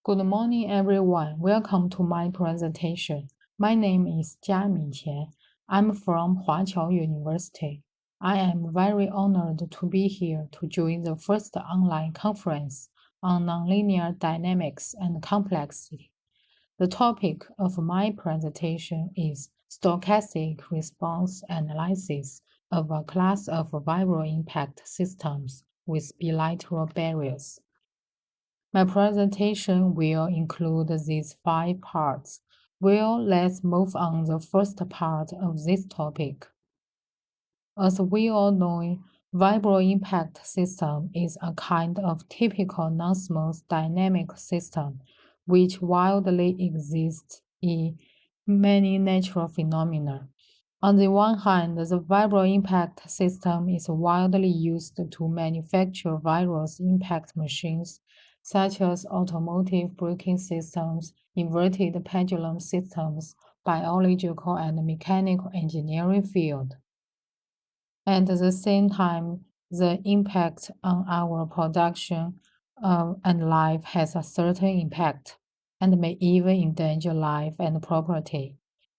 Good morning, everyone. Welcome to my presentation. My name is Jiamin Qian. I'm from Huaqiao University. I am very honored to be here to join the first online conference on nonlinear dynamics and complexity. The topic of my presentation is stochastic response analysis of a class of vibral impact systems with bilateral barriers. My presentation will include these 5 parts. Well, let's move on the first part of this topic. As we all know, vibral impact system is a kind of typical non-smooth dynamic system which widely exists in many natural phenomena. On the one hand, the vibral impact system is widely used to manufacture various impact machines, such as automotive braking systems, inverted pendulum systems, biological and mechanical engineering field. At the same time, the impact on our production and life has a certain impact and may even endanger life and property.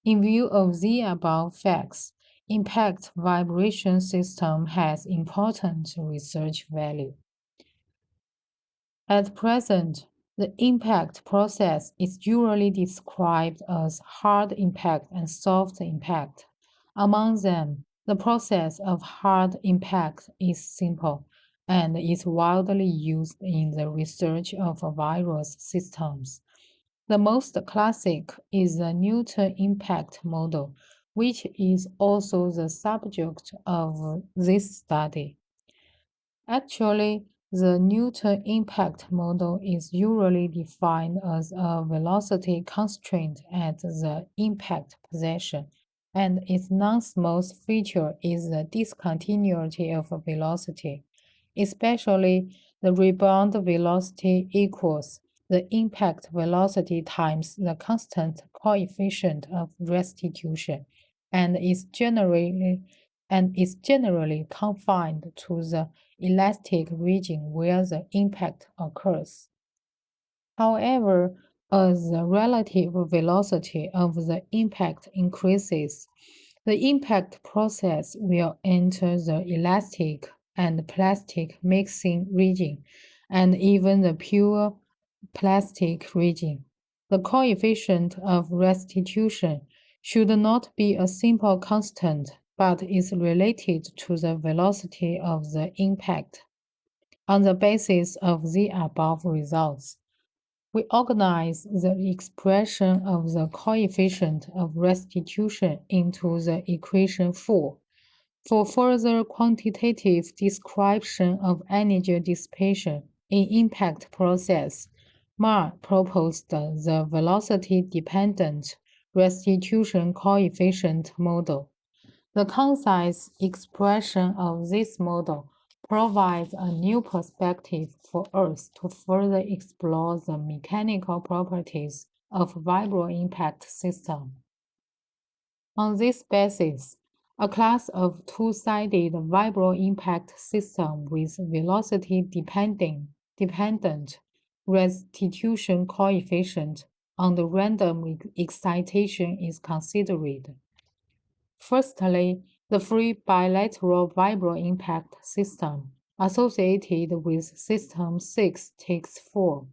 In view of the above facts, impact vibration system has important research value. At present, the impact process is usually described as hard impact and soft impact. Among them, the process of hard impact is simple and is widely used in the research of various systems. The most classic is the Newton impact model, which is also the subject of this study. Actually, the Newton impact model is usually defined as a velocity constraint at the impact position, and its non-smooth feature is the discontinuity of velocity, especially the rebound velocity equals the impact velocity times the constant coefficient of restitution, and is generally confined to the elastic region where the impact occurs. However, as the relative velocity of the impact increases, the impact process will enter the elastic and plastic mixing region, and even the pure plastic region. The coefficient of restitution should not be a simple constant, but is related to the velocity of the impact. On the basis of the above results, we organize the expression of the coefficient of restitution into the equation 4. For further quantitative description of energy dissipation in impact process, Ma proposed the velocity-dependent restitution coefficient model. The concise expression of this model provides a new perspective for us to further explore the mechanical properties of vibral impact system. On this basis, a class of two-sided vibral impact system with velocity-dependent restitution coefficient on the random excitation is considered. Firstly, the free bilateral vibral impact system associated with system 6 takes form,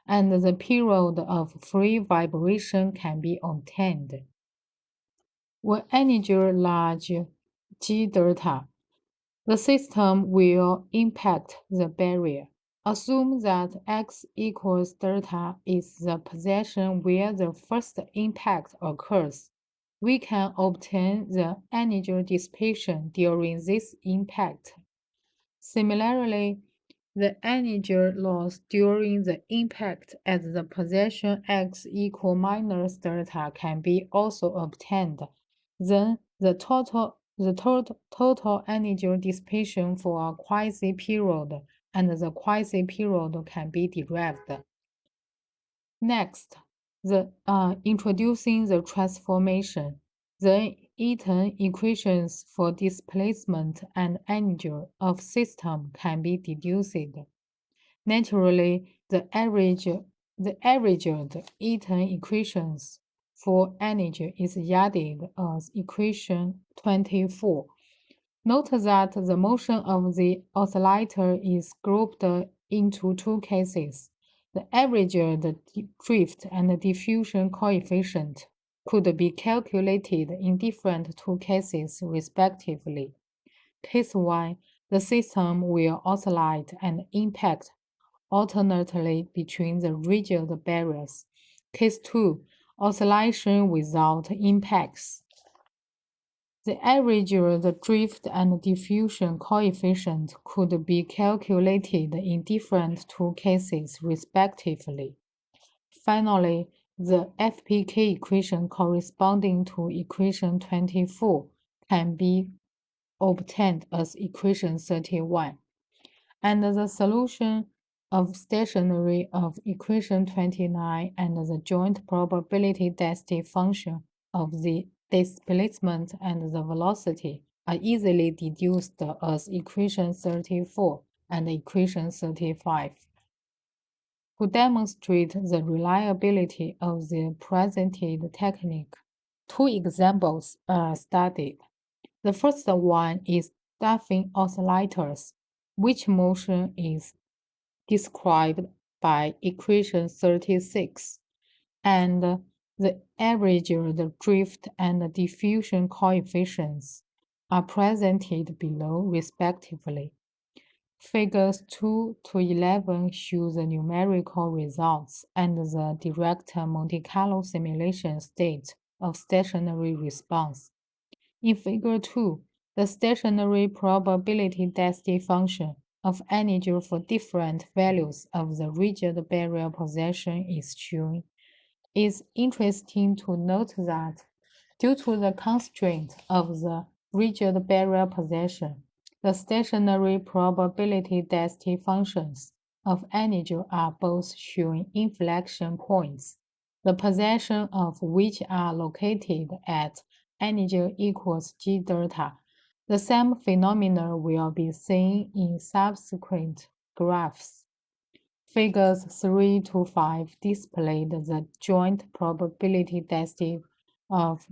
and the period of free vibration can be obtained. When energy large G delta, the system will impact the barrier. Assume that x equals delta is the position where the first impact occurs. We can obtain the energy dissipation during this impact. Similarly, the energy loss during the impact at the position x equal minus delta can be also obtained. Then the total energy dissipation for a quasi-period and the quasi-period can be derived. Next, introducing the transformation. The Eaton equations for displacement and energy of system can be deduced. Naturally, the average The averaged Eaton equations for energy is added as equation 24. Note that the motion of the oscillator is grouped into two cases. The averaged drift and diffusion coefficient could be calculated in different two cases respectively. Case 1, the system will oscillate and impact alternately between the rigid barriers. Case 2, oscillation without impacts. The average drift and diffusion coefficient could be calculated in different two cases respectively. Finally, the FPK equation corresponding to equation 24 can be obtained as equation 31. And the solution of stationary of equation 29 and the joint probability density function of the displacement and the velocity are easily deduced as equation 34 and equation 35. To demonstrate the reliability of the presented technique, two examples are studied. The first one is Duffin oscillators, which motion is described by equation 36, and the average drift and diffusion coefficients are presented below respectively. Figures 2 to 11 show the numerical results and the direct Monte Carlo simulation state of stationary response. In Figure 2, the stationary probability density function of energy for different values of the rigid barrier position is shown. It's interesting to note that due to the constraint of the rigid barrier position, the stationary probability density functions of energy are both showing inflection points, the position of which are located at energy equals g delta. The same phenomena will be seen in subsequent graphs. Figures 3 to 5 display the joint probability density of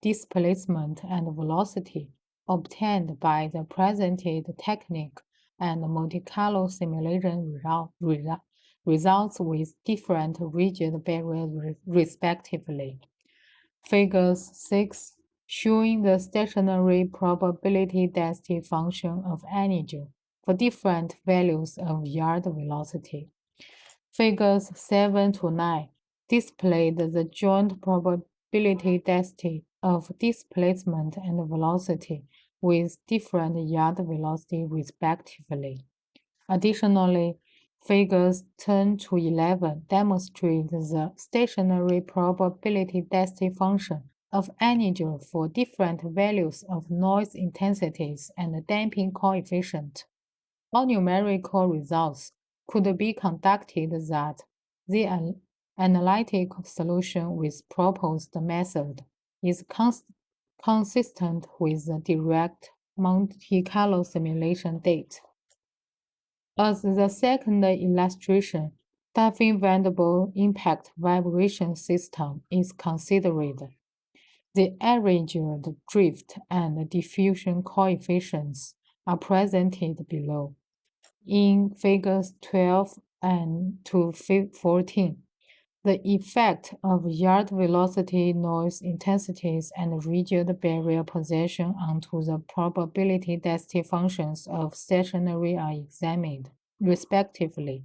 displacement and velocity obtained by the presented technique and Monte Carlo simulation results with different rigid barriers respectively. Figures 6 showing the stationary probability density function of energy for different values of yard velocity. Figures 7 to 9 displayed the joint probability density of displacement and velocity with different yard velocity respectively. Additionally, Figures 10 to 11 demonstrate the stationary probability density function of energy for different values of noise intensities and damping coefficient. All numerical results could be conducted that the analytic solution with proposed method is consistent with the direct Monte Carlo simulation data. As the second illustration, Duffin-Vanderbilt impact vibration system is considered. The averaged drift and diffusion coefficients are presented below. In figures 12 and to 14, the effect of yard velocity, noise intensities, and rigid barrier position onto the probability density functions of stationary are examined, respectively.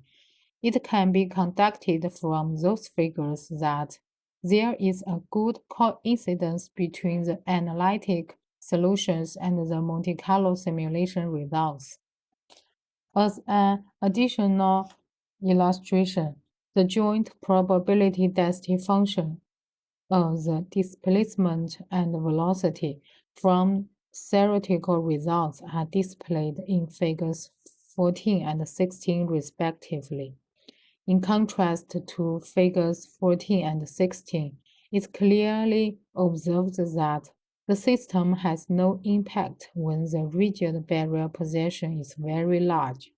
It can be conducted from those figures that there is a good coincidence between the analytic solutions and the Monte Carlo simulation results. As an additional illustration, the joint probability density function of the displacement and velocity from theoretical results are displayed in figures 14 and 16 respectively. In contrast to figures 14 and 16, it clearly observes that the system has no impact when the rigid barrier position is very large,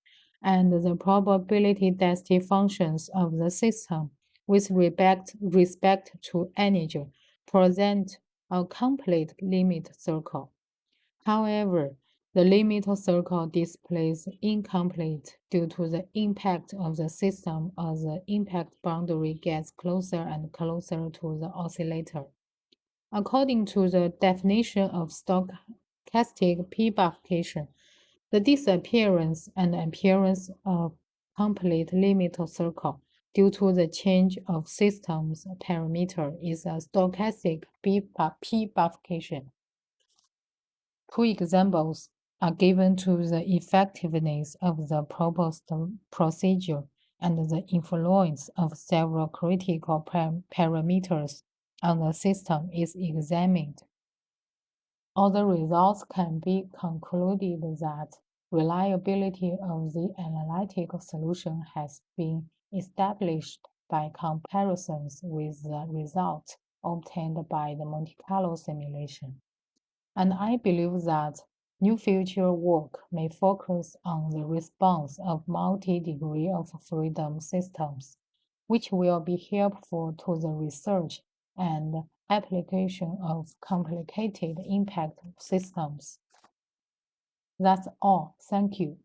and the probability density functions of the system with respect to energy present a complete limit circle. However, the limit circle displays incomplete due to the impact of the system as the impact boundary gets closer and closer to the oscillator. According to the definition of stochastic p-bifurcation, the disappearance and appearance of complete limit circle due to the change of system's parameter is a stochastic p-bifurcation. Two examples are given to the effectiveness of the proposed procedure and the influence of several critical parameters on the system is examined. All the results can be concluded that reliability of the analytic solution has been established by comparisons with the results obtained by the Monte Carlo simulation. And I believe that new future work may focus on the response of multi-degree of freedom systems, which will be helpful to the research and application of complicated impact systems. That's all. Thank you.